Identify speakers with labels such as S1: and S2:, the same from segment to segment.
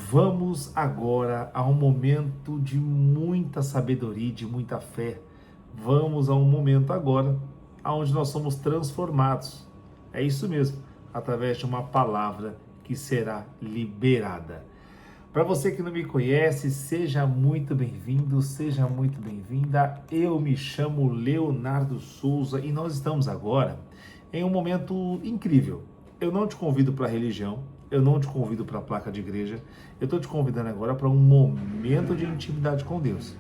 S1: Vamos agora a um momento de muita sabedoria, de muita fé. Vamos a um momento agora onde nós somos transformados. É isso mesmo, através de uma palavra que será liberada. Para você que não me conhece, seja muito bem-vindo, seja muito bem-vinda. Eu me chamo Leonardo Souza e nós estamos agora em um momento incrível. Eu não te convido para a religião, eu não te convido para a placa de igreja, eu estou te convidando agora para um momento de intimidade com Deus.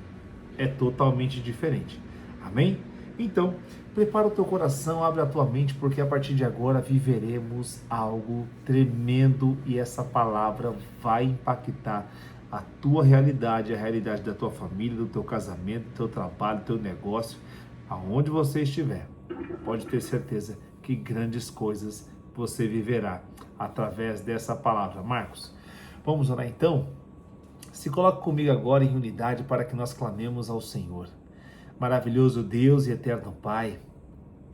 S1: É totalmente diferente. Amém? Então, prepara o teu coração, abre a tua mente, porque a partir de agora viveremos algo tremendo e essa palavra vai impactar a tua realidade, a realidade da tua família, do teu casamento, do teu trabalho, do teu negócio, aonde você estiver. Pode ter certeza que grandes coisas você viverá através dessa palavra. Marcos, vamos orar então? Se coloque comigo agora em unidade para que nós clamemos ao Senhor. Maravilhoso Deus e eterno Pai,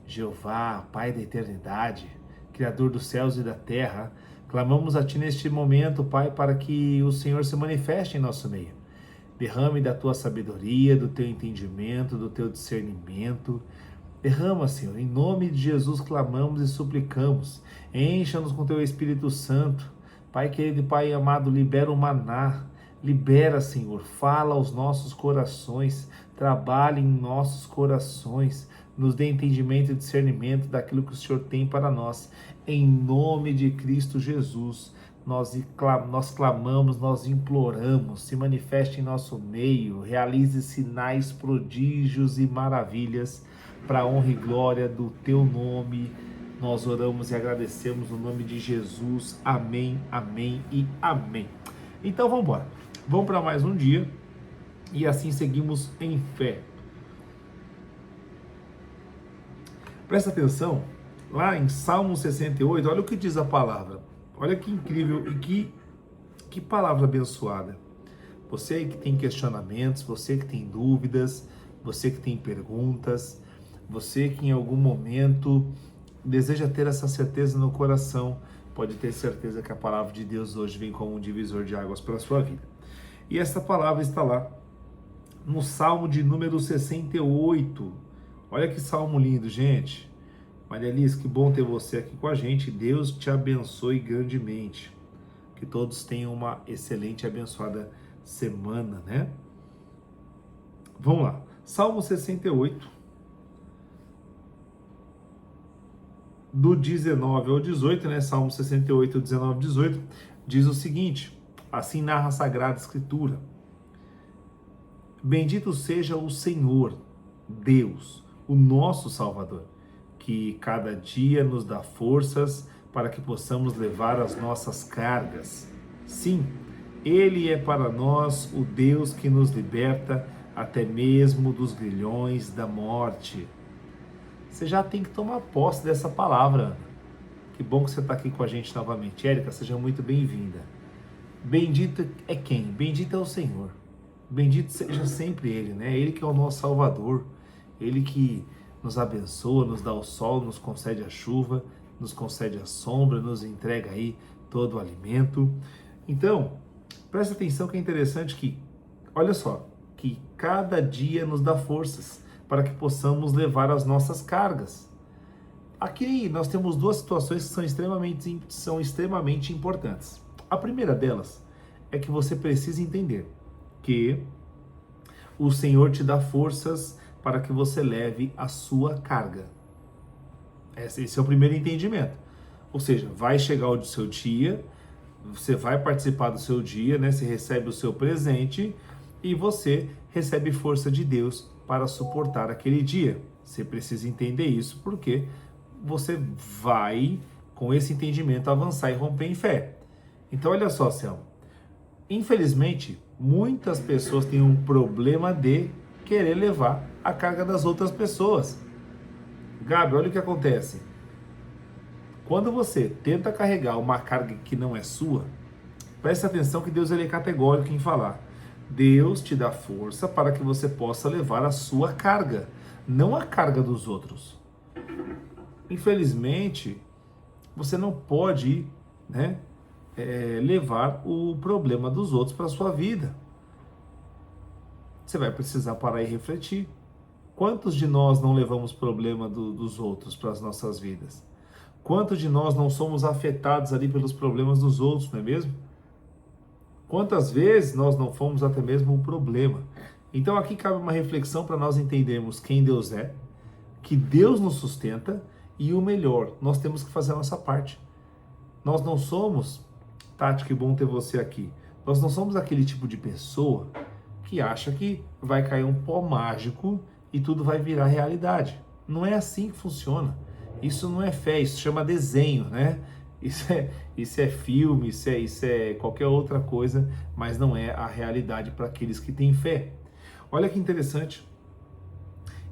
S1: Jeová, Pai da eternidade, Criador dos céus e da terra, clamamos a Ti neste momento, Pai, para que o Senhor se manifeste em nosso meio. Derrame da Tua sabedoria, do Teu entendimento, do Teu discernimento. Derrama, Senhor, em nome de Jesus clamamos e suplicamos. Encha-nos com Teu Espírito Santo. Pai querido e Pai amado, libera o maná. Libera, Senhor, fala aos nossos corações, trabalhe em nossos corações, nos dê entendimento e discernimento daquilo que o Senhor tem para nós. Em nome de Cristo Jesus, nós clamamos, nós imploramos, se manifeste em nosso meio, realize sinais, prodígios e maravilhas para a honra e glória do Teu nome. Nós oramos e agradecemos no nome de Jesus. Amém, amém e amém. Então vamos embora. Vamos para mais um dia e assim seguimos em fé. Presta atenção, lá em Salmo 68, olha o que diz a palavra. Olha que incrível e que palavra abençoada. Você aí que tem questionamentos, você que tem dúvidas, você que tem perguntas, você que em algum momento deseja ter essa certeza no coração, pode ter certeza que a palavra de Deus hoje vem como um divisor de águas para a sua vida. E essa palavra está lá no Salmo de número 68. Olha que salmo lindo, gente. Maria Alice, que bom ter você aqui com a gente. Deus te abençoe grandemente. Que todos tenham uma excelente e abençoada semana, né? Vamos lá. Salmo 68, do 19 ao 18, né? Salmo 68, 19 ao 18, diz o seguinte, assim narra a Sagrada Escritura. Bendito seja o Senhor, Deus, o nosso Salvador, que cada dia nos dá forças para que possamos levar as nossas cargas. Sim, Ele é para nós o Deus que nos liberta até mesmo dos grilhões da morte. Você já tem que tomar posse dessa palavra, Ana. Que bom que você está aqui com a gente novamente. Érica, seja muito bem-vinda. Bendito é quem? Bendito é o Senhor. Bendito seja sempre Ele, né? Ele que é o nosso Salvador. Ele que nos abençoa, nos dá o sol, nos concede a chuva, nos concede a sombra, nos entrega aí todo o alimento. Então, presta atenção que é interessante que, olha só, que cada dia nos dá forças para que possamos levar as nossas cargas. Aqui nós temos duas situações que são extremamente importantes. A primeira delas é que você precisa entender que o Senhor te dá forças para que você leve a sua carga. Esse é o primeiro entendimento. Ou seja, vai chegar o seu dia, você vai participar do seu dia, né? Você recebe o seu presente e você recebe força de Deus para suportar aquele dia. Você precisa entender isso porque você vai, com esse entendimento, avançar e romper em fé. Então, olha só, Selma. Infelizmente, muitas pessoas têm um problema de querer levar a carga das outras pessoas. Gabi, olha o que acontece. Quando você tenta carregar uma carga que não é sua, preste atenção que Deus ele é categórico em falar. Deus te dá força para que você possa levar a sua carga, não a carga dos outros. Infelizmente, você não pode, né, levar o problema dos outros para a sua vida. Você vai precisar parar e refletir. Quantos de nós não levamos problema dos outros para as nossas vidas? Quantos de nós não somos afetados ali pelos problemas dos outros, não é mesmo? Quantas vezes nós não fomos até mesmo o problema? Então aqui cabe uma reflexão para nós entendermos quem Deus é, que Deus nos sustenta e o melhor, nós temos que fazer a nossa parte. Nós não somos, Tati, que bom ter você aqui, nós não somos aquele tipo de pessoa que acha que vai cair um pó mágico e tudo vai virar realidade. Não é assim que funciona. Isso não é fé, isso chama desenho, né? Isso é filme, isso é qualquer outra coisa, mas não é a realidade para aqueles que têm fé. Olha que interessante.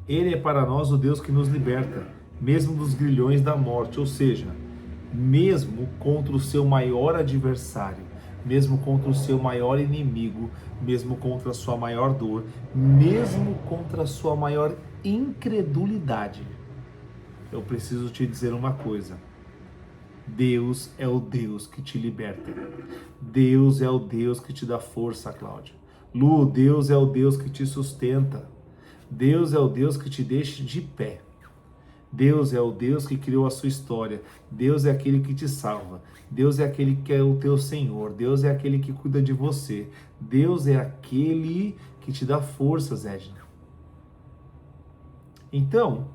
S1: Ele é para nós o Deus que nos liberta, mesmo dos grilhões da morte, ou seja, mesmo contra o seu maior adversário, mesmo contra o seu maior inimigo, mesmo contra a sua maior dor, mesmo contra a sua maior incredulidade. Eu preciso te dizer uma coisa. Deus é o Deus que te liberta. Deus é o Deus que te dá força, Cláudia. Lu, Deus é o Deus que te sustenta. Deus é o Deus que te deixa de pé. Deus é o Deus que criou a sua história. Deus é aquele que te salva. Deus é aquele que é o teu Senhor. Deus é aquele que cuida de você. Deus é aquele que te dá forças, Edna. Então,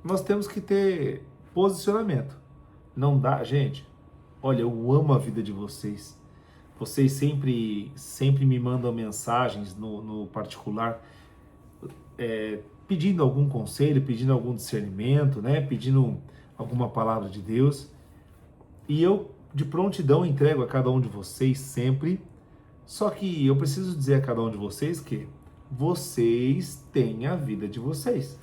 S1: nós temos que ter posicionamento. Não dá, gente, olha, eu amo a vida de vocês. Vocês sempre me mandam mensagens no particular, pedindo algum conselho, pedindo algum discernimento, né? Pedindo alguma palavra de Deus. E eu, de prontidão, entrego a cada um de vocês sempre. Só que eu preciso dizer a cada um de vocês que vocês têm a vida de vocês.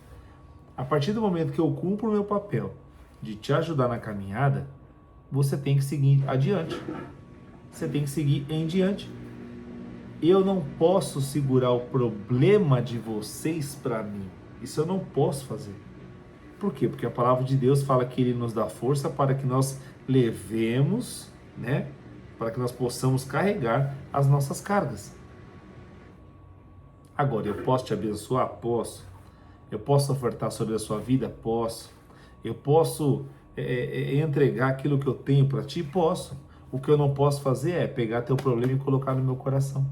S1: A partir do momento que eu cumpro o meu papel de te ajudar na caminhada, você tem que seguir adiante. Você tem que seguir em diante. Eu não posso segurar o problema de vocês para mim. Isso eu não posso fazer. Por quê? Porque a palavra de Deus fala que Ele nos dá força para que nós levemos, né? Para que nós possamos carregar as nossas cargas. Agora, eu posso te abençoar? Posso. Eu posso ofertar sobre a sua vida? Posso. Eu posso entregar aquilo que eu tenho para ti? Posso. O que eu não posso fazer é pegar teu problema e colocar no meu coração.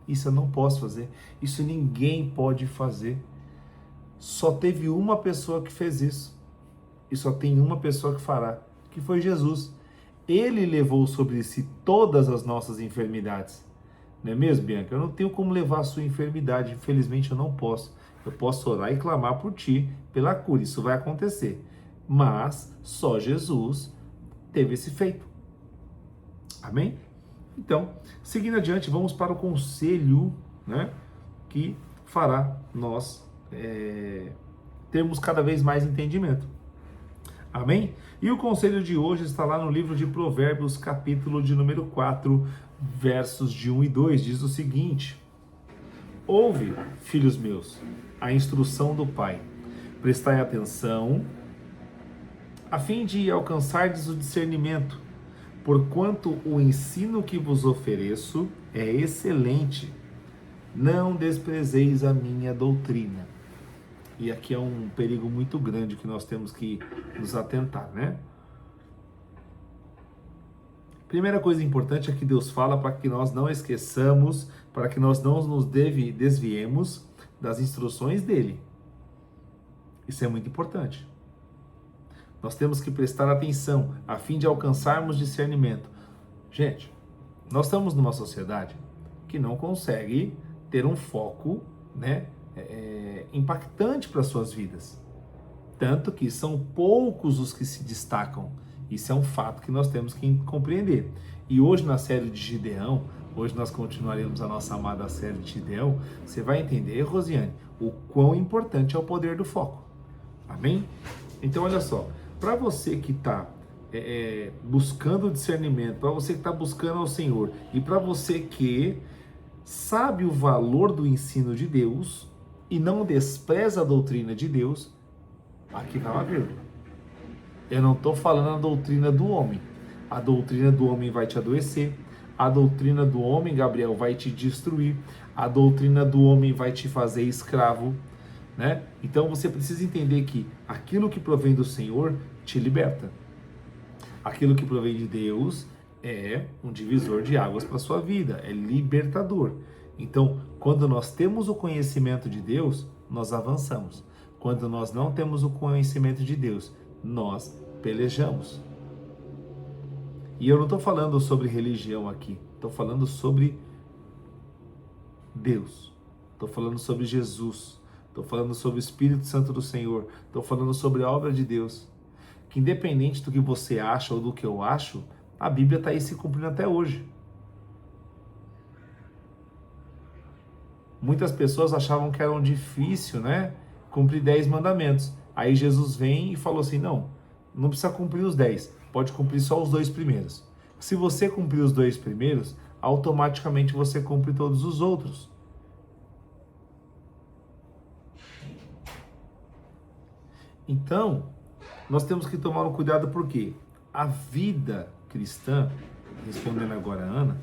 S1: Isso eu não posso fazer. Isso ninguém pode fazer. Só teve uma pessoa que fez isso. E só tem uma pessoa que fará, que foi Jesus. Ele levou sobre si todas as nossas enfermidades. Não é mesmo, Bianca? Eu não tenho como levar a sua enfermidade. Infelizmente eu não posso. Eu posso orar e clamar por ti, pela cura. Isso vai acontecer. Mas só Jesus teve esse feito. Amém? Então, seguindo adiante, vamos para o conselho, né, que fará nós termos cada vez mais entendimento. Amém? E o conselho de hoje está lá no livro de Provérbios, capítulo de número 4, versos de 1 e 2. Diz o seguinte: ouve, filhos meus, a instrução do Pai. Prestai atenção, a fim de alcançardes o discernimento, porquanto o ensino que vos ofereço é excelente. Não desprezeis a minha doutrina. E aqui é um perigo muito grande que nós temos que nos atentar, né? Primeira coisa importante é que Deus fala para que nós não esqueçamos, para que nós não nos desviemos das instruções dele. Isso é muito importante. Nós temos que prestar atenção a fim de alcançarmos discernimento. Gente, nós estamos numa sociedade que não consegue ter um foco, né, impactante para suas vidas. Tanto que são poucos os que se destacam. Isso é um fato que nós temos que compreender. E hoje na série de Gideão, hoje nós continuaremos a nossa amada série de Gideão, você vai entender, Rosiane, o quão importante é o poder do foco. Amém? Então olha só, para você que está buscando discernimento, para você que está buscando ao Senhor e para você que sabe o valor do ensino de Deus e não despreza a doutrina de Deus, aqui vai uma vírgula. Eu não estou falando a doutrina do homem. A doutrina do homem vai te adoecer. A doutrina do homem, Gabriel, vai te destruir. A doutrina do homem vai te fazer escravo, né? Então você precisa entender que aquilo que provém do Senhor te liberta. Aquilo que provém de Deus é um divisor de águas para a sua vida, é libertador. Então, quando nós temos o conhecimento de Deus, nós avançamos. Quando nós não temos o conhecimento de Deus, nós pelejamos. E eu não estou falando sobre religião aqui, estou falando sobre Deus, estou falando sobre Jesus, estou falando sobre o Espírito Santo do Senhor, estou falando sobre a obra de Deus. Que independente do que você acha ou do que eu acho, a Bíblia está aí se cumprindo até hoje. Muitas pessoas achavam que era difícil, né, cumprir 10 mandamentos. Aí Jesus vem e falou assim, não precisa cumprir os 10, pode cumprir só os 2 primeiros. Se você cumprir os 2 primeiros, automaticamente você cumpre todos os outros. Então, nós temos que tomar um cuidado porque a vida cristã, respondendo agora a Ana,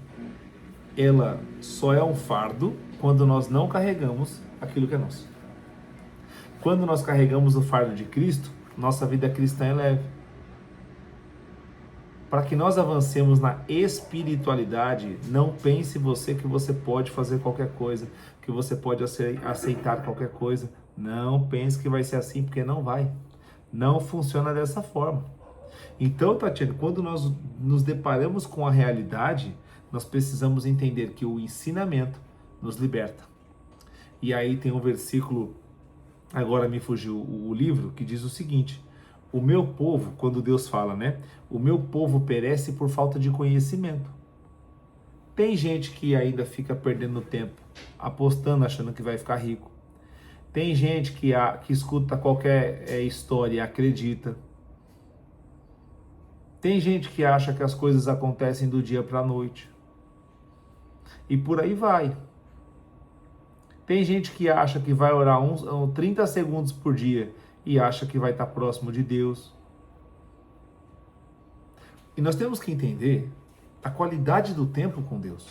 S1: ela só é um fardo quando nós não carregamos aquilo que é nosso. Quando nós carregamos o fardo de Cristo, nossa vida cristã é leve. Para que nós avancemos na espiritualidade, não pense você que você pode fazer qualquer coisa, que você pode aceitar qualquer coisa. Não pense que vai ser assim, porque não vai. Não funciona dessa forma. Então, Tatiana, quando nós nos deparamos com a realidade, nós precisamos entender que o ensinamento nos liberta. E aí tem um versículo, agora me fugiu o livro, que diz o seguinte: o meu povo, quando Deus fala, né? O meu povo perece por falta de conhecimento. Tem gente que ainda fica perdendo tempo, apostando, achando que vai ficar rico. Tem gente que escuta qualquer história e acredita. Tem gente que acha que as coisas acontecem do dia para a noite. E por aí vai. Tem gente que acha que vai orar 30 segundos por dia e acha que vai estar próximo de Deus. E nós temos que entender a qualidade do tempo com Deus.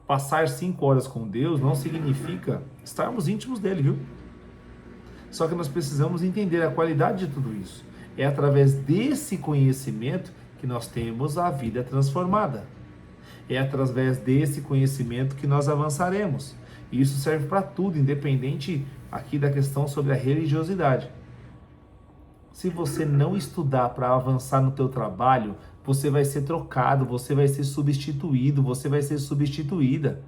S1: Passar 5 horas com Deus não significa estarmos íntimos dele, viu? Só que nós precisamos entender a qualidade de tudo isso. É através desse conhecimento que nós temos a vida transformada. É através desse conhecimento que nós avançaremos. E isso serve para tudo, independente aqui da questão sobre a religiosidade. Se você não estudar para avançar no teu trabalho, você vai ser trocado, você vai ser substituído, você vai ser substituída.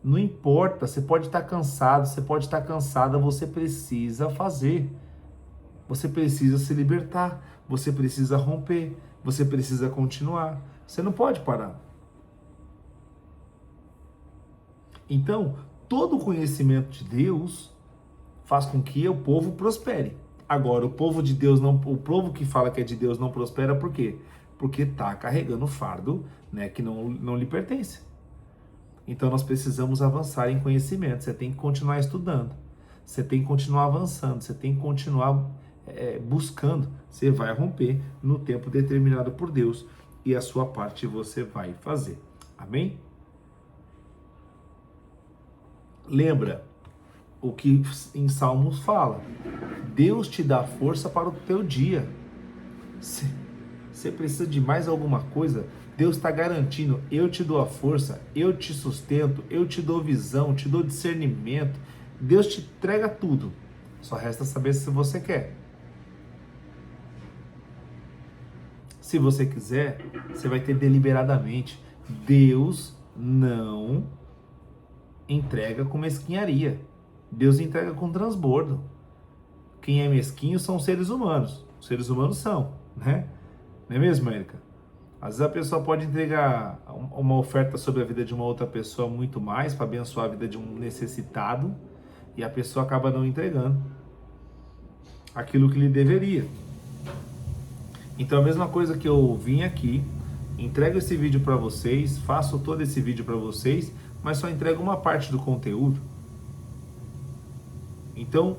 S1: Não importa, você pode estar cansado, você pode estar cansada, você precisa fazer. Você precisa se libertar, você precisa romper, você precisa continuar. Você não pode parar. Então, todo o conhecimento de Deus faz com que o povo prospere. Agora, o povo de Deus não, o povo que fala que é de Deus não prospera, por quê? Porque está carregando fardo, né, que não lhe pertence. Então, nós precisamos avançar em conhecimento. Você tem que continuar estudando. Você tem que continuar avançando. Você tem que continuar buscando. Você vai romper no tempo determinado por Deus e a sua parte você vai fazer. Amém? Lembra o que em Salmos fala: Deus te dá força para o teu dia. Você precisa de mais alguma coisa? Deus está garantindo: eu te dou a força, eu te sustento, eu te dou visão, te dou discernimento. Deus te entrega tudo. Só resta saber se você quer. Se você quiser, você vai ter deliberadamente. Deus não entrega com mesquinharia. Deus entrega com transbordo. Quem é mesquinho são os seres humanos. Os seres humanos são, né? Não é mesmo, Érica? Às vezes a pessoa pode entregar uma oferta sobre a vida de uma outra pessoa muito mais para abençoar a vida de um necessitado e a pessoa acaba não entregando aquilo que lhe deveria. Então a mesma coisa que eu vim aqui, entrego esse vídeo para vocês, faço todo esse vídeo para vocês, mas só entrego uma parte do conteúdo. Então,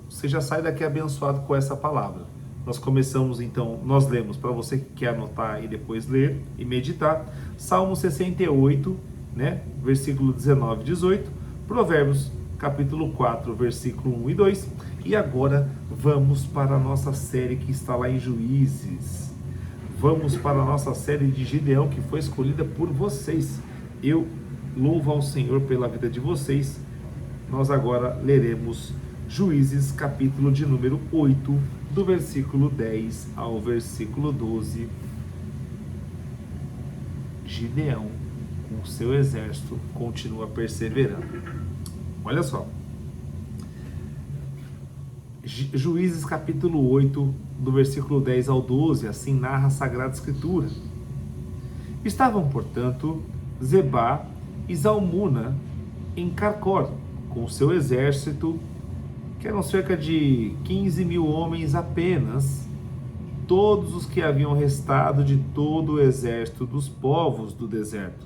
S1: você já sai daqui abençoado com essa palavra. Nós começamos então, nós lemos, para você que quer anotar e depois ler e meditar, Salmo 68, né, versículo 19 e 18, Provérbios capítulo 4, versículo 1 e 2, e agora vamos para a nossa série que está lá em Juízes. Vamos para a nossa série de Gideão, que foi escolhida por vocês. Eu louvo ao Senhor pela vida de vocês. Nós agora leremos Juízes, capítulo de número 8, do versículo 10 ao versículo 12. Gideão, com seu exército, continua perseverando. Olha só. Juízes, capítulo 8, do versículo 10 ao 12, assim narra a Sagrada Escritura. Estavam, portanto, Zebá e Zalmuna em Carcor, com seu exército, que eram cerca de 15.000 homens apenas, todos os que haviam restado de todo o exército dos povos do deserto,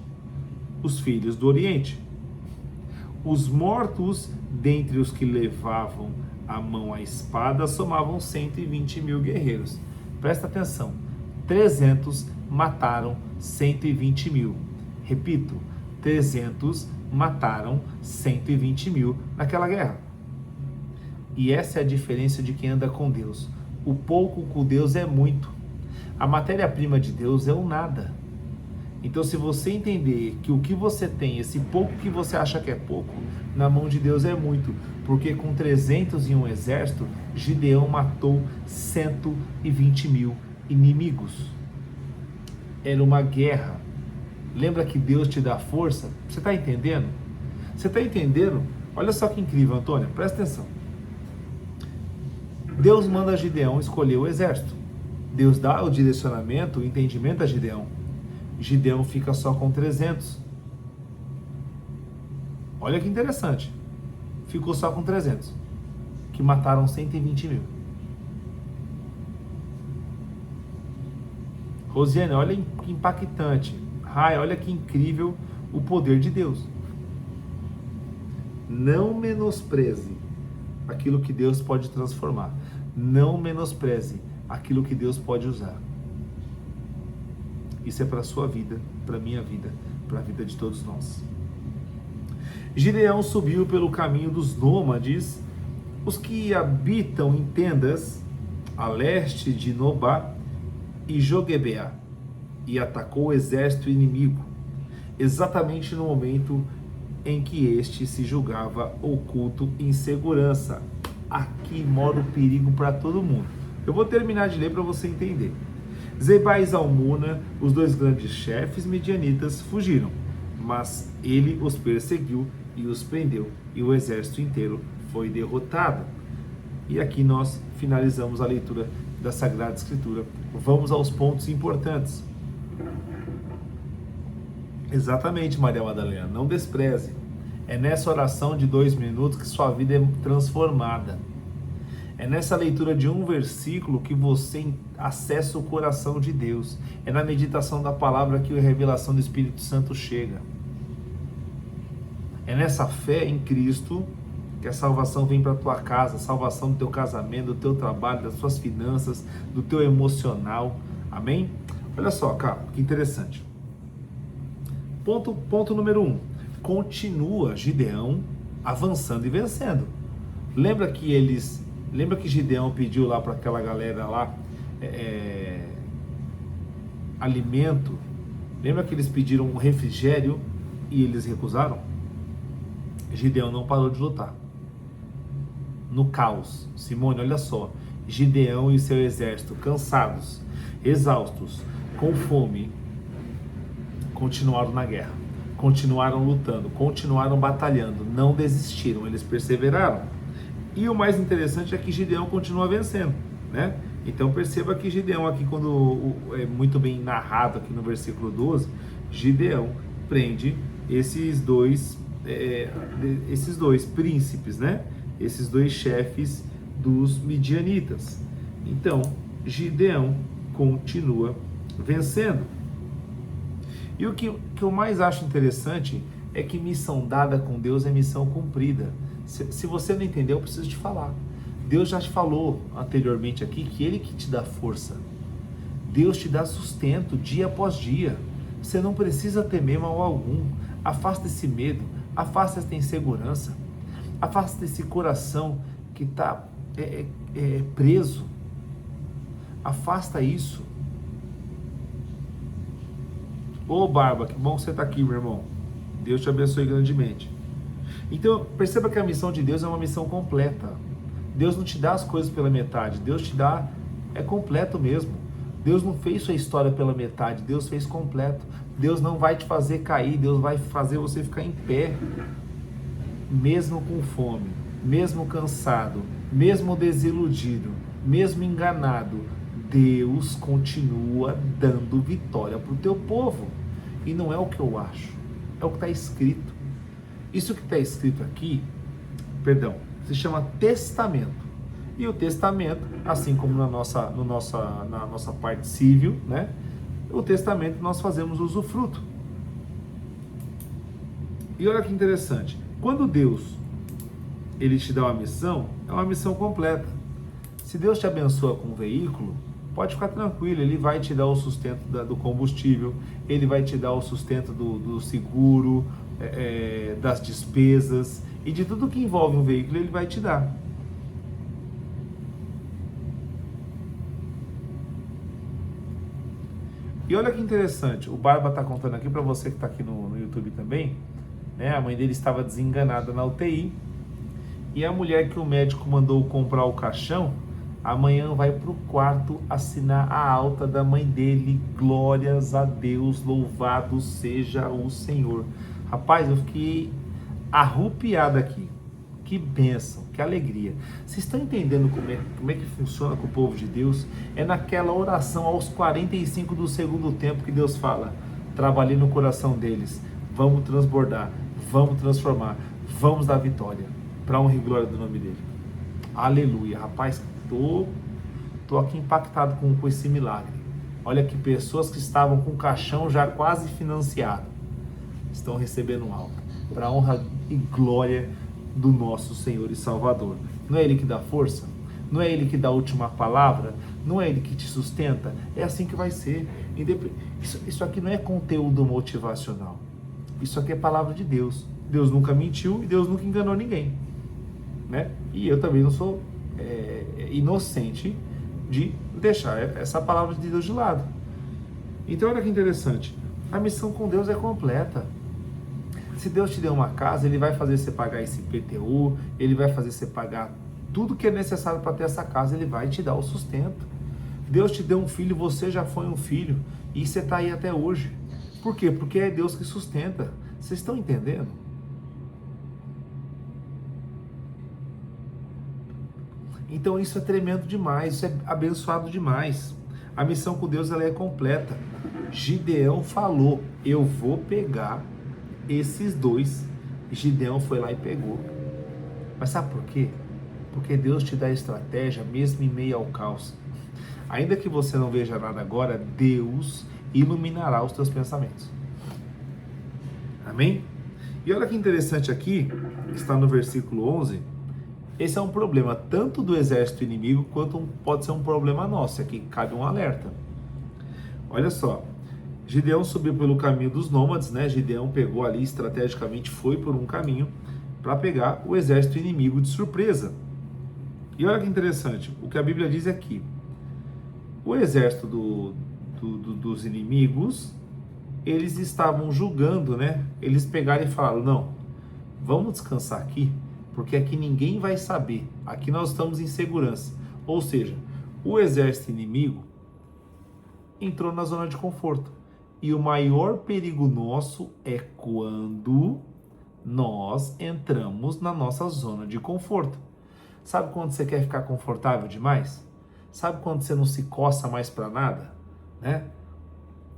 S1: os filhos do Oriente. Os mortos dentre os que levavam a mão à espada somavam 120.000 guerreiros. Presta atenção, 300 mataram 120.000. Repito, 300 mataram 120.000 naquela guerra. E essa é a diferença de quem anda com Deus. O pouco com Deus é muito. A matéria-prima de Deus é o nada. Então, se você entender que o que você tem, esse pouco que você acha que é pouco, na mão de Deus é muito. Porque com 300 em um exército, Gideão matou 120.000 inimigos. Era uma guerra. Lembra que Deus te dá força? Você está entendendo? Você está entendendo? Olha só que incrível, Antônio. Presta atenção. Deus manda Gideão escolher o exército. Deus dá o direcionamento, o entendimento a Gideão. Gideão fica só com 300. Olha que interessante. Ficou só com 300, que mataram 120.000. Rosiane, olha que impactante. Rai, olha que incrível o poder de Deus. Não menospreze aquilo que Deus pode transformar. Não menospreze aquilo que Deus pode usar. Isso é para a sua vida, para a minha vida, para a vida de todos nós. Gideão subiu pelo caminho dos nômades, os que habitam em tendas a leste de Nobá e Joguebeá, e atacou o exército inimigo, exatamente no momento em que este se julgava oculto em segurança. Aqui mora o perigo para todo mundo. Eu vou terminar de ler para você entender. Zebá e Zalmuna, os dois grandes chefes midianitas, fugiram, mas ele os perseguiu e os prendeu, e o exército inteiro foi derrotado. E aqui nós finalizamos a leitura da Sagrada Escritura. Vamos aos pontos importantes. Exatamente, Maria Madalena, não despreze. É nessa oração de 2 minutos que sua vida é transformada. É nessa leitura de um versículo que você acessa o coração de Deus. É na meditação da palavra que a revelação do Espírito Santo chega. É nessa fé em Cristo que a salvação vem para a tua casa, a salvação do teu casamento, do teu trabalho, das suas finanças, do teu emocional. Amém? Olha só, cara, que interessante. Ponto número 1. Continua Gideão avançando e vencendo. Lembra que Gideão pediu lá para aquela galera lá alimento? Lembra que eles pediram um refrigério e eles recusaram? Gideão não parou de lutar. No caos. Simone, olha só. Gideão e seu exército, cansados, exaustos, com fome, continuaram na guerra. Continuaram lutando, continuaram batalhando, não desistiram, eles perseveraram. E o mais interessante é que Gideão continua vencendo, né? Então perceba que Gideão aqui, quando é muito bem narrado aqui no versículo 12, Gideão prende esses dois príncipes, né? Esses dois chefes dos midianitas. Então, Gideão continua vencendo. E o que eu mais acho interessante é que missão dada com Deus é missão cumprida. Se você não entendeu, eu preciso te falar. Deus já te falou anteriormente aqui que Ele que te dá força. Deus te dá sustento dia após dia. Você não precisa temer mal algum. Afasta esse medo, afasta essa insegurança, afasta esse coração que está preso. Afasta isso. Ô Barba, que bom que você está aqui, meu irmão. Deus te abençoe grandemente. Então, perceba que a missão de Deus é uma missão completa. Deus não te dá as coisas pela metade. Deus te dá, é completo mesmo. Deus não fez sua história pela metade. Deus fez completo. Deus não vai te fazer cair. Deus vai fazer você ficar em pé. Mesmo com fome, mesmo cansado, mesmo desiludido, mesmo enganado, Deus continua dando vitória para o teu povo. E não é o que eu acho, é o que está escrito. Isso que está escrito aqui, se chama testamento. E o testamento, assim como na nossa parte civil, né? O testamento nós fazemos usufruto. E olha que interessante, quando Deus ele te dá uma missão, é uma missão completa. Se Deus te abençoa com um veículo, pode ficar tranquilo, Ele vai te dar o sustento do combustível, Ele vai te dar o sustento do seguro, das despesas e de tudo que envolve um veículo, Ele vai te dar. E olha que interessante, o Barba está contando aqui para você que está aqui no YouTube também, né? A mãe dele estava desenganada na UTI e a mulher que o médico mandou comprar o caixão, amanhã vai para o quarto assinar a alta da mãe dele. Glórias a Deus, louvado seja o Senhor. Rapaz, eu fiquei arrupiado aqui. Que bênção, que alegria. Vocês estão entendendo como é que funciona com o povo de Deus? É naquela oração aos 45 do segundo tempo que Deus fala: trabalhei no coração deles, vamos transbordar, vamos transformar, vamos dar vitória, para honra e glória do nome dele. Aleluia, rapaz, tô aqui impactado com esse milagre. Olha que pessoas que estavam com o caixão já quase financiado, estão recebendo alta, para honra e glória do nosso Senhor e Salvador. Não é Ele que dá força? Não é Ele que dá a última palavra? Não é Ele que te sustenta? É assim que vai ser. Isso aqui não é conteúdo motivacional. Isso aqui é palavra de Deus. Deus nunca mentiu e Deus nunca enganou ninguém, né? E eu também não sou inocente de deixar essa palavra de Deus de lado. Então olha que interessante. A missão com Deus é completa. Se Deus te deu uma casa, Ele vai fazer você pagar esse IPTU, Ele vai fazer você pagar tudo que é necessário para ter essa casa, Ele vai te dar o sustento. Deus te deu um filho, você já foi um filho, e você está aí até hoje. Por quê? Porque é Deus que sustenta. Vocês estão entendendo? Então isso é tremendo demais, isso é abençoado demais. A missão com Deus ela é completa. Gideão falou: eu vou pegar esses dois. Gideão foi lá e pegou. Mas sabe por quê? Porque Deus te dá estratégia mesmo em meio ao caos. Ainda que você não veja nada agora, Deus iluminará os teus pensamentos. Amém? E olha que interessante aqui, está no versículo 11. Esse é um problema tanto do exército inimigo quanto pode ser um problema nosso. Aqui cabe um alerta. Olha só. Gideão subiu pelo caminho dos nômades, né? Gideão pegou ali estrategicamente, foi por um caminho para pegar o exército inimigo de surpresa. E olha que interessante, o que a Bíblia diz aqui: o exército dos inimigos, eles estavam julgando, né? Eles pegaram e falaram: não, vamos descansar aqui, porque aqui ninguém vai saber, aqui nós estamos em segurança. Ou seja, o exército inimigo entrou na zona de conforto. E o maior perigo nosso é quando nós entramos na nossa zona de conforto. Sabe quando você quer ficar confortável demais? Sabe quando você não se coça mais para nada? Né?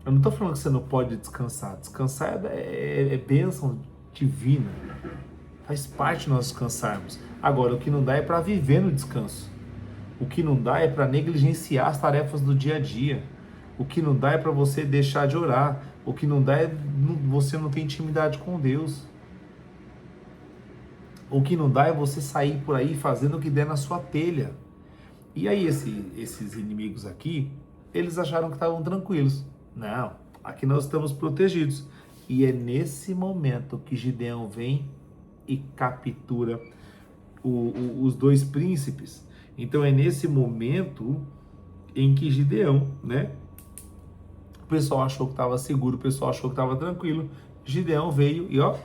S1: Eu não estou falando que você não pode descansar. Descansar é bênção divina. Faz parte nós descansarmos. Agora, o que não dá é para viver no descanso. O que não dá é para negligenciar as tarefas do dia a dia. O que não dá é para você deixar de orar. O que não dá é você não ter intimidade com Deus. O que não dá é você sair por aí fazendo o que der na sua telha. E aí esses inimigos aqui, eles acharam que estavam tranquilos. Não, aqui nós estamos protegidos. E é nesse momento que Gideão vem e captura os dois príncipes. Então é nesse momento em que Gideão, né? O pessoal achou que estava seguro, o pessoal achou que estava tranquilo. Gideão veio e ó,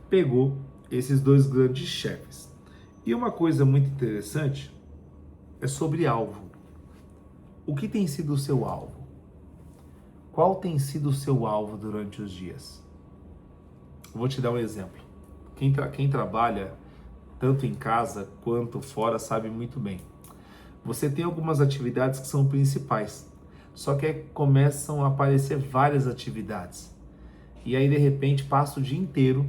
S1: pegou esses dois grandes chefes. E uma coisa muito interessante é sobre alvo. O que tem sido o seu alvo? Qual tem sido o seu alvo durante os dias? Vou te dar um exemplo. Quem trabalha tanto em casa quanto fora sabe muito bem. Você tem algumas atividades que são principais, só que começam a aparecer várias atividades. E aí, de repente, passa o dia inteiro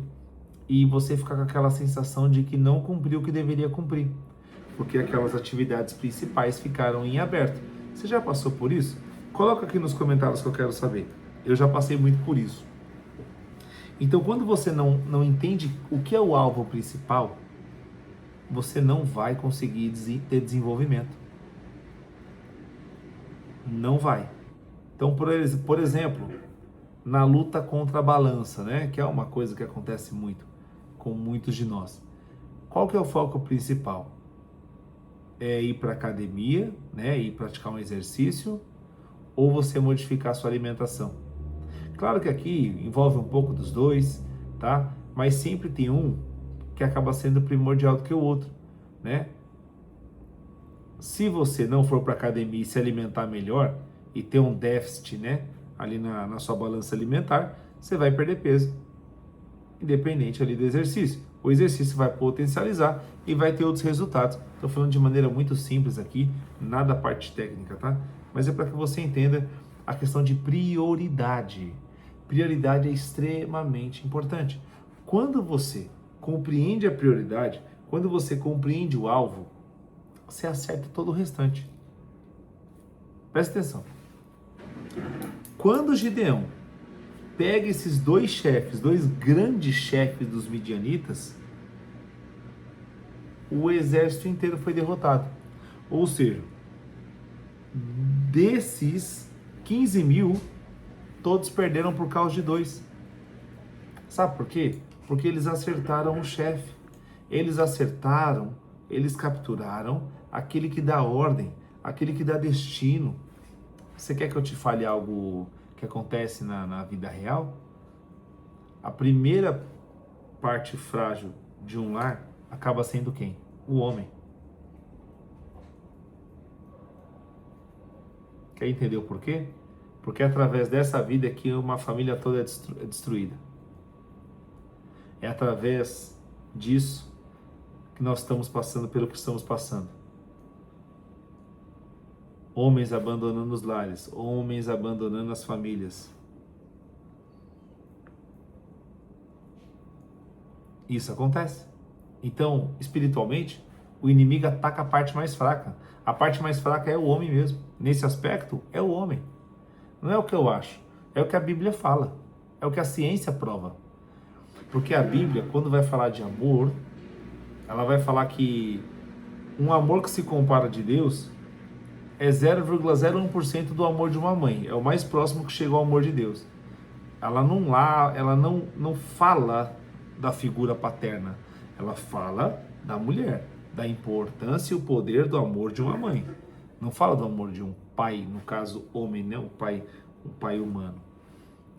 S1: e você fica com aquela sensação de que não cumpriu o que deveria cumprir, porque aquelas atividades principais ficaram em aberto. Você já passou por isso? Coloca aqui nos comentários que eu quero saber. Eu já passei muito por isso. Então, quando você não entende o que é o alvo principal, você não vai conseguir ter desenvolvimento. Não vai. Então, por exemplo, na luta contra a balança, né, que é uma coisa que acontece muito com muitos de nós. Qual que é o foco principal? É ir para a academia, né, ir praticar um exercício, ou você modificar a sua alimentação? Claro que aqui envolve um pouco dos dois, tá? Mas sempre tem um que acaba sendo primordial do que o outro, né? Se você não for para a academia e se alimentar melhor e ter um déficit, né, ali na sua balança alimentar, você vai perder peso, independente ali do exercício. O exercício vai potencializar e vai ter outros resultados. Estou falando de maneira muito simples aqui, nada parte técnica, tá? Mas é para que você entenda a questão de prioridade. Prioridade é extremamente importante. Quando você compreende a prioridade, quando você compreende o alvo, você acerta todo o restante. Presta atenção. Quando Gideão pega esses dois chefes, dois grandes chefes dos midianitas, o exército inteiro foi derrotado. Ou seja, desses 15 mil, todos perderam por causa de dois. Sabe por quê? Porque eles acertaram o chefe. Eles acertaram, eles capturaram aquele que dá ordem, aquele que dá destino. Você quer que eu te fale algo que acontece na vida real? A primeira parte frágil de um lar acaba sendo quem? O homem. Quer entender o porquê? Porque é através dessa vida que uma família toda é destruída. É através disso que nós estamos passando pelo que estamos passando. Homens abandonando os lares, homens abandonando as famílias. Isso acontece. Então, espiritualmente, o inimigo ataca a parte mais fraca. A parte mais fraca é o homem mesmo. Nesse aspecto, é o homem. Não é o que eu acho, é o que a Bíblia fala. É o que a ciência prova. Porque a Bíblia, quando vai falar de amor, ela vai falar que um amor que se compara de Deus é 0,01% do amor de uma mãe. É o mais próximo que chegou ao amor de Deus. Ela não fala da figura paterna. Ela fala da mulher, da importância e o poder do amor de uma mãe. Não fala do amor de um pai, no caso homem, né? Um pai humano.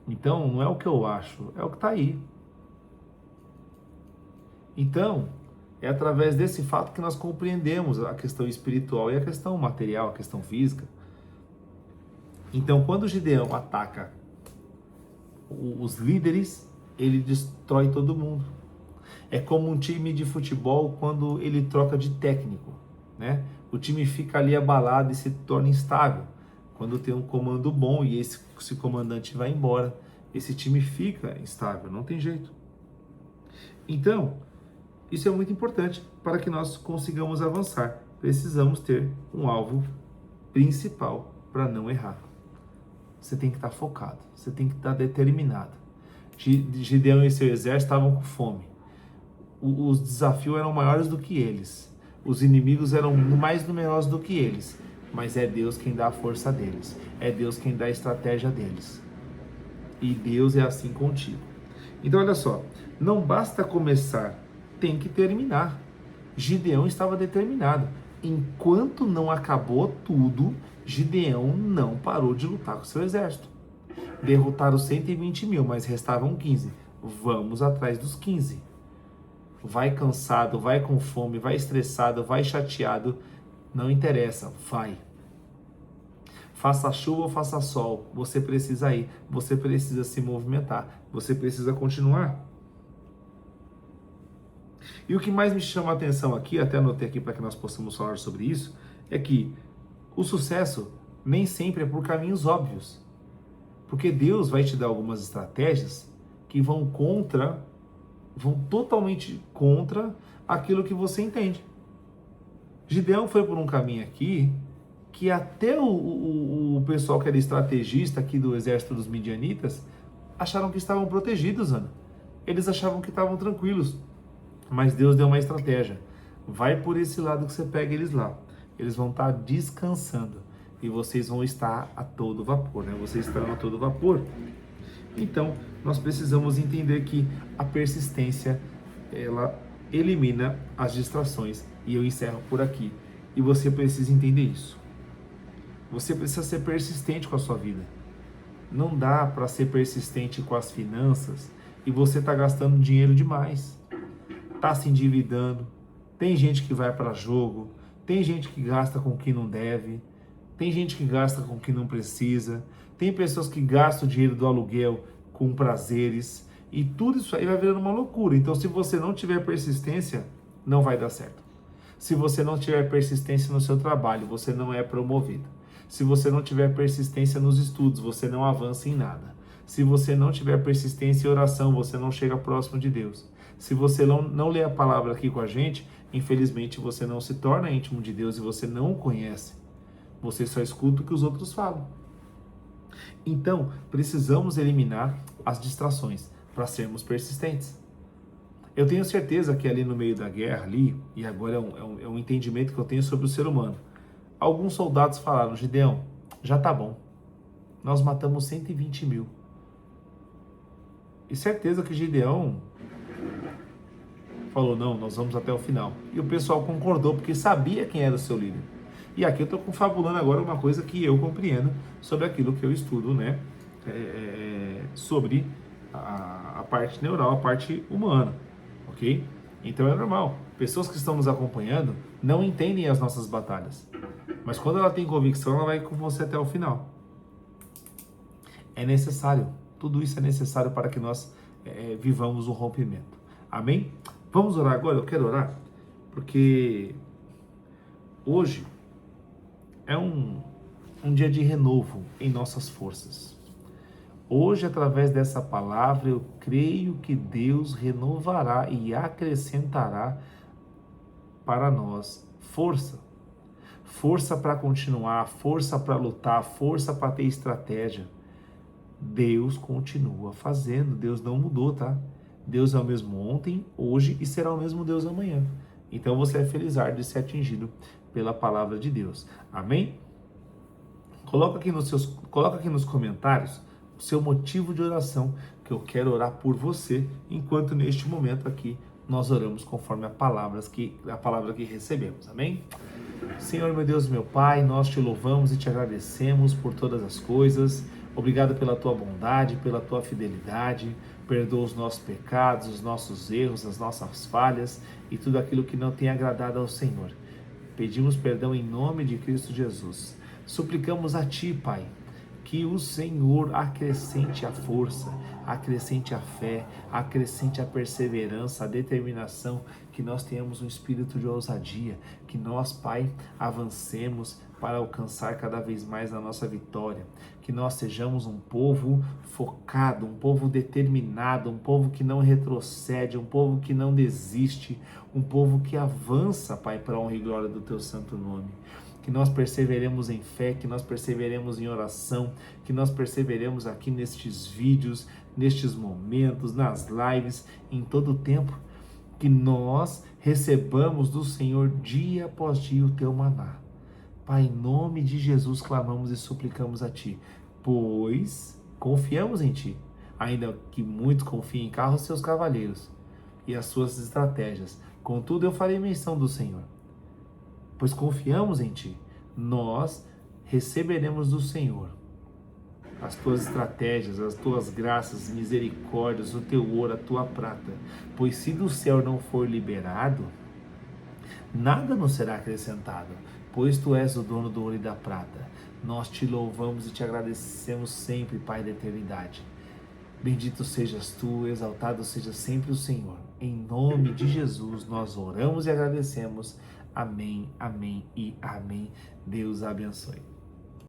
S1: Então, não é o que eu acho, é o que está aí. Então, é através desse fato que nós compreendemos a questão espiritual e a questão material, a questão física. Então, quando Gideão ataca os líderes, ele destrói todo mundo. É como um time de futebol quando ele troca de técnico, né? O time fica ali abalado e se torna instável. Quando tem um comando bom e esse comandante vai embora, esse time fica instável, não tem jeito. Então, isso é muito importante para que nós consigamos avançar. Precisamos ter um alvo principal para não errar. Você tem que estar focado, você tem que estar determinado. Gideão e seu exército estavam com fome. os desafios eram maiores do que eles, os inimigos eram mais numerosos do que eles, mas é Deus quem dá a força deles, é Deus quem dá a estratégia deles, e Deus é assim contigo. Então olha só, não basta começar, tem que terminar. Gideão estava determinado. Enquanto não acabou tudo, Gideão não parou de lutar com seu exército. Derrotaram 120 mil, mas restavam 15. Vamos atrás dos 15. Vai cansado, vai com fome, vai estressado, vai chateado, não interessa, vai. Faça chuva ou faça sol, você precisa ir, você precisa se movimentar, você precisa continuar. E o que mais me chama a atenção aqui, até anotei aqui para que nós possamos falar sobre isso, é que o sucesso nem sempre é por caminhos óbvios. Porque Deus vai te dar algumas estratégias que vão totalmente contra aquilo que você entende. Gideão foi por um caminho aqui que até o pessoal que era estrategista aqui do exército dos midianitas acharam que estavam protegidos, Ana. Eles achavam que estavam tranquilos. Mas Deus deu uma estratégia. Vai por esse lado que você pega eles lá. Eles vão estar descansando. E vocês vão estar a todo vapor, né? Vocês estarão a todo vapor. Então, nós precisamos entender que a persistência, ela elimina as distrações. E eu encerro por aqui. E você precisa entender isso. Você precisa ser persistente com a sua vida. Não dá para ser persistente com as finanças e você está gastando dinheiro demais. Está se endividando. Tem gente que vai para jogo. Tem gente que gasta com o que não deve. Tem gente que gasta com o que não precisa. Tem pessoas que gastam o dinheiro do aluguel com prazeres. E tudo isso aí vai virando uma loucura. Então, se você não tiver persistência, não vai dar certo. Se você não tiver persistência no seu trabalho, você não é promovido. Se você não tiver persistência nos estudos, você não avança em nada. Se você não tiver persistência em oração, você não chega próximo de Deus. Se você não lê a palavra aqui com a gente, infelizmente você não se torna íntimo de Deus e você não o conhece. Você só escuta o que os outros falam. Então, precisamos eliminar as distrações para sermos persistentes. Eu tenho certeza que ali no meio da guerra, ali, e agora é um entendimento que eu tenho sobre o ser humano, alguns soldados falaram: Gideão, já tá bom, nós matamos 120 mil. E certeza que Gideão falou: não, nós vamos até o final. E o pessoal concordou, porque sabia quem era o seu líder. E aqui eu estou confabulando agora uma coisa que eu compreendo sobre aquilo que eu estudo, né? Sobre a parte neural, a parte humana, ok? Então é normal. Pessoas que estão nos acompanhando não entendem as nossas batalhas. Mas quando ela tem convicção, ela vai com você até o final. É necessário. Tudo isso é necessário para que nós vivamos o rompimento. Amém? Vamos orar agora? Eu quero orar porque hoje é um dia de renovo em nossas forças. Hoje, através dessa palavra, eu creio que Deus renovará e acrescentará para nós força. Força para continuar, força para lutar, força para ter estratégia. Deus continua fazendo, Deus não mudou, tá? Deus é o mesmo ontem, hoje e será o mesmo Deus amanhã. Então você é felizardo de ser atingido pela palavra de Deus. Amém? Coloca aqui nos comentários o seu motivo de oração, que eu quero orar por você, enquanto neste momento aqui nós oramos conforme a palavra que recebemos. Amém? Senhor, meu Deus, meu Pai, nós te louvamos e te agradecemos por todas as coisas. Obrigado pela tua bondade, pela tua fidelidade. Perdoa os nossos pecados, os nossos erros, as nossas falhas e tudo aquilo que não tem agradado ao Senhor. Pedimos perdão em nome de Cristo Jesus. Suplicamos a Ti, Pai, que o Senhor acrescente a força, acrescente a fé, acrescente a perseverança, a determinação, que nós tenhamos um espírito de ousadia, que nós, Pai, avancemos para alcançar cada vez mais a nossa vitória, que nós sejamos um povo focado, um povo determinado, um povo que não retrocede, um povo que não desiste, um povo que avança, Pai, para a honra e glória do Teu santo nome. Que nós perseveremos em fé, que nós perseveremos em oração, que nós perseveremos aqui nestes vídeos, nestes momentos, nas lives, em todo o tempo. que nós recebamos do Senhor dia após dia o teu maná. Pai, em nome de Jesus clamamos e suplicamos a Ti, pois confiamos em Ti, ainda que muitos confiem em carros e seus cavaleiros e as suas estratégias. Contudo, eu farei menção do Senhor, pois confiamos em Ti. Nós receberemos do Senhor as tuas estratégias, as tuas graças, misericórdias, o teu ouro, a tua prata. Pois se do céu não for liberado, nada nos será acrescentado, pois tu és o dono do ouro e da prata. Nós te louvamos e te agradecemos sempre, Pai da eternidade. Bendito sejas tu, exaltado seja sempre o Senhor. Em nome de Jesus nós oramos e agradecemos. Amém, amém e amém. Deus abençoe.